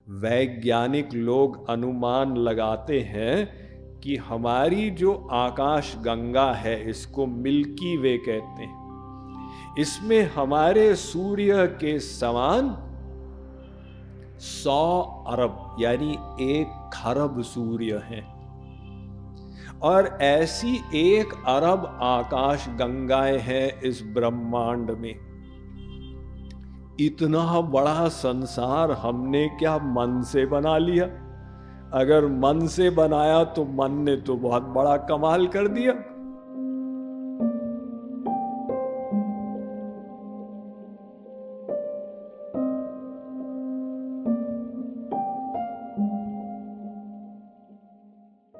वैज्ञानिक लोग अनुमान लगाते हैं कि हमारी जो आकाश गंगा है, इसको मिल्की वे कहते हैं, इसमें हमारे सूर्य के समान 100 अरब यानी 1 खरब सूर्य हैं और ऐसी 1 अरब आकाश गंगाएं हैं इस ब्रह्मांड में। इतना बड़ा संसार हमने क्या मन से बना लिया? अगर मन से बनाया तो मन ने तो बहुत बड़ा कमाल कर दिया।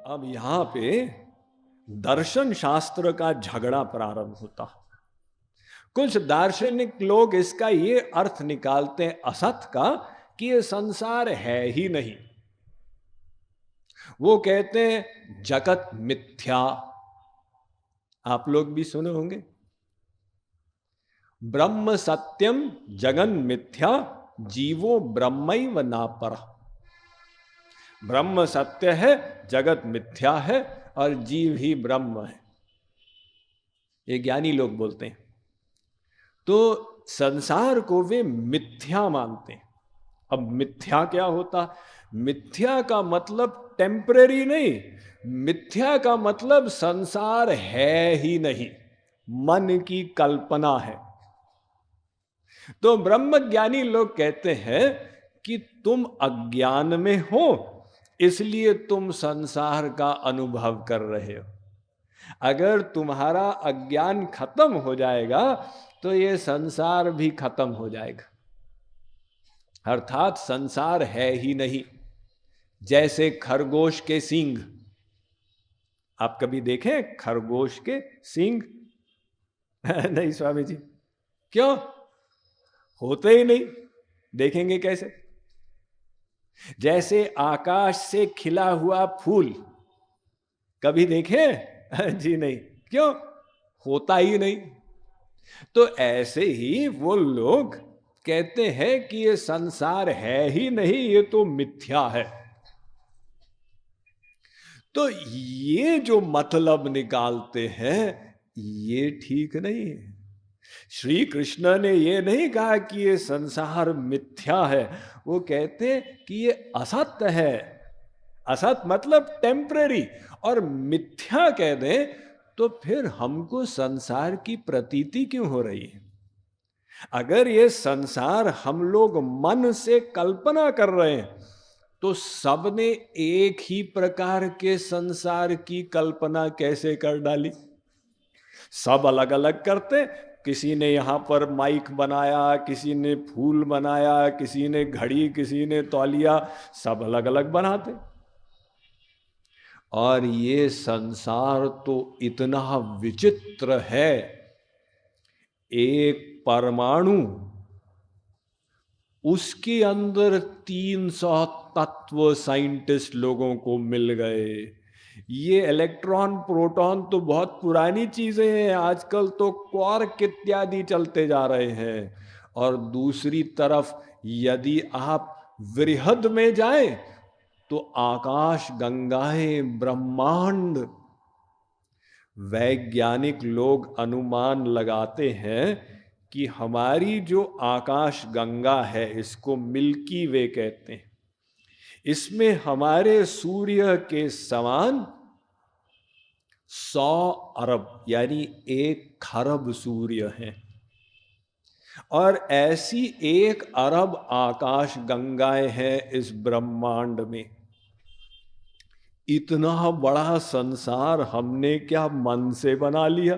अब यहां पे दर्शन शास्त्र का झगड़ा प्रारंभ होता। कुछ दार्शनिक लोग इसका ये अर्थ निकालते हैं असत का कि ये संसार है ही नहीं। वो कहते हैं जगत मिथ्या। आप लोग भी सुने होंगे, ब्रह्म सत्यम जगन मिथ्या जीवो ब्रह्मैव नापर। ब्रह्म सत्य है, जगत मिथ्या है और जीव ही ब्रह्म है, ये ज्ञानी लोग बोलते हैं। तो संसार को वे मिथ्या मानते हैं। अब मिथ्या क्या होता? मिथ्या का मतलब टेम्परेरी नहीं, मिथ्या का मतलब संसार है ही नहीं, मन की कल्पना है। तो ब्रह्मज्ञानी लोग कहते हैं कि तुम अज्ञान में हो, इसलिए तुम संसार का अनुभव कर रहे हो। अगर तुम्हारा अज्ञान खत्म हो जाएगा तो ये संसार भी खत्म हो जाएगा, अर्थात संसार है ही नहीं। जैसे खरगोश के सींग, आप कभी देखें खरगोश के सींग? नहीं स्वामी जी, क्यों? होते ही नहीं, देखेंगे कैसे? जैसे आकाश से खिला हुआ फूल कभी देखें? जी नहीं, क्यों? होता ही नहीं। तो ऐसे ही वो लोग कहते हैं कि ये संसार है ही नहीं, ये तो मिथ्या है। तो ये जो मतलब निकालते हैं ये ठीक नहीं है। श्री कृष्ण ने ये नहीं कहा कि ये संसार मिथ्या है, वो कहते कि ये असत्य है। असत मतलब टेम्परेरी, और मिथ्या कह दें तो फिर हमको संसार की प्रतीति क्यों हो रही है? अगर ये संसार हम लोग मन से कल्पना कर रहे हैं तो सबने एक ही प्रकार के संसार की कल्पना कैसे कर डाली? सब अलग अलग करते। किसी ने यहां पर माइक बनाया, किसी ने फूल बनाया, किसी ने घड़ी, किसी ने तौलिया, सब अलग अलग बनाते। और ये संसार तो इतना विचित्र है, एक परमाणु, उसके अंदर 300 तत्व साइंटिस्ट लोगों को मिल गए। ये इलेक्ट्रॉन प्रोटॉन तो बहुत पुरानी चीजें हैं, आजकल तो क्वार्क इत्यादि चलते जा रहे हैं। और दूसरी तरफ यदि आप वृहद में जाएं तो आकाश गंगाएं, ब्रह्मांड। वैज्ञानिक लोग अनुमान लगाते हैं कि हमारी जो आकाश गंगा है, इसको मिल्की वे कहते हैं, इसमें हमारे सूर्य के समान 100 अरब यानी 1 खरब सूर्य हैं और ऐसी 1 अरब आकाश गंगाएं हैं इस ब्रह्मांड में। इतना बड़ा संसार हमने क्या मन से बना लिया?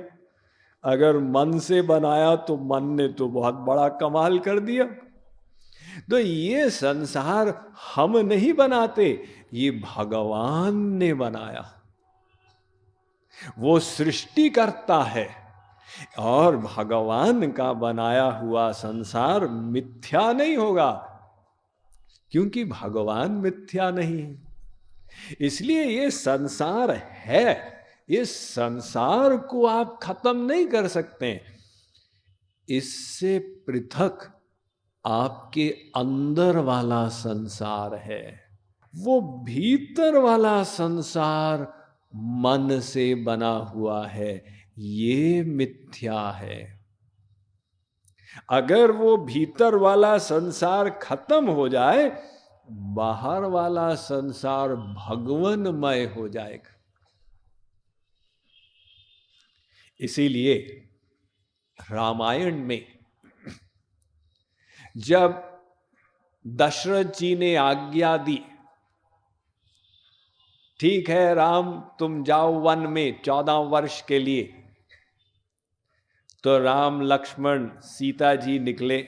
अगर मन से बनाया तो मन ने तो बहुत बड़ा कमाल कर दिया। तो ये संसार हम नहीं बनाते, ये भगवान ने बनाया। वो सृष्टि करता है और भगवान का बनाया हुआ संसार मिथ्या नहीं होगा, क्योंकि भगवान मिथ्या नहीं है। इसलिए ये संसार है, इस संसार को आप खत्म नहीं कर सकते। इससे पृथक आपके अंदर वाला संसार है। वो भीतर वाला संसार मन से बना हुआ है, ये मिथ्या है। अगर वो भीतर वाला संसार खत्म हो जाए, बाहर वाला संसार भगवनमय हो जाएगा। इसीलिए रामायण में जब दशरथ जी ने आज्ञा दी, ठीक है राम तुम जाओ वन में 14 वर्ष के लिए, तो राम लक्ष्मण सीता जी निकले।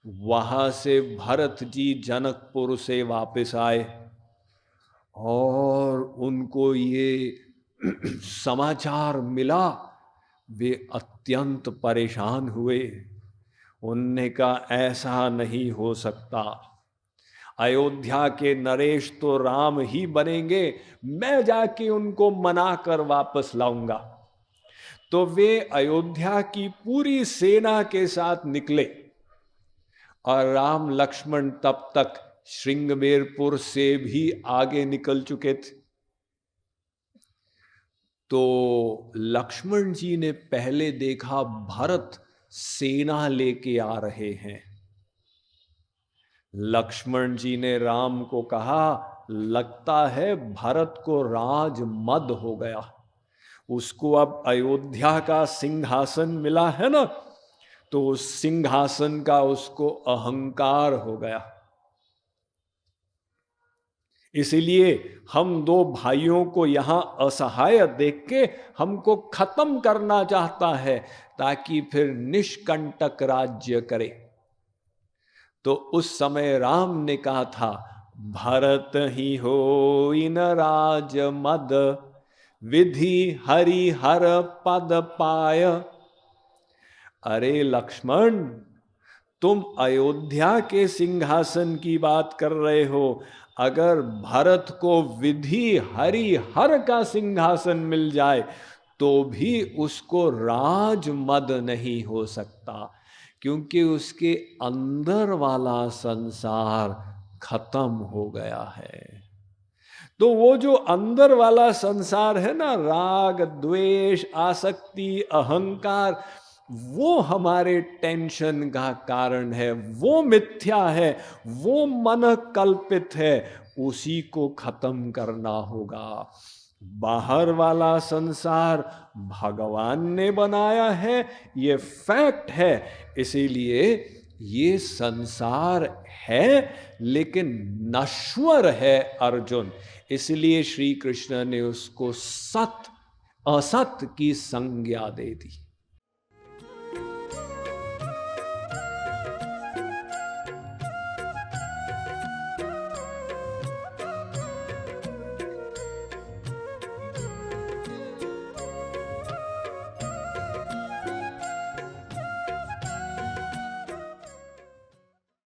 वहां से भरत जी जनकपुर से वापस आए और उनको ये समाचार मिला, वे अत्यंत परेशान हुए। उनने कहा ऐसा नहीं हो सकता, अयोध्या के नरेश तो राम ही बनेंगे, मैं जाके उनको मना कर वापस लाऊंगा। तो वे अयोध्या की पूरी सेना के साथ निकले और राम लक्ष्मण तब तक श्रृंगबेरपुर से भी आगे निकल चुके थे। तो लक्ष्मण जी ने पहले देखा भरत सेना लेके आ रहे हैं। लक्ष्मण जी ने राम को कहा, लगता है भरत को राज मद हो गया, उसको अब अयोध्या का सिंहासन मिला है ना, तो उस सिंहासन का उसको अहंकार हो गया। इसलिए हम दो भाइयों को यहां असहाय देख के हमको खत्म करना चाहता है, ताकि फिर निष्कंटक राज्य करे। तो उस समय राम ने कहा था, भरत ही हो इन राज मद, विधि हरि हर पद पाय। अरे लक्ष्मण, तुम अयोध्या के सिंहासन की बात कर रहे हो, अगर भरत को विधि हरि हर का सिंहासन मिल जाए तो भी उसको राज मद नहीं हो सकता, क्योंकि उसके अंदर वाला संसार खत्म हो गया है। तो वो जो अंदर वाला संसार है ना, राग द्वेष आसक्ति अहंकार, वो हमारे टेंशन का कारण है, वो मिथ्या है, वो मन कल्पित है, उसी को खत्म करना होगा। बाहर वाला संसार भगवान ने बनाया है, ये फैक्ट है। इसीलिए ये संसार है लेकिन नश्वर है अर्जुन, इसलिए श्री कृष्ण ने उसको सत असत की संज्ञा दे दी।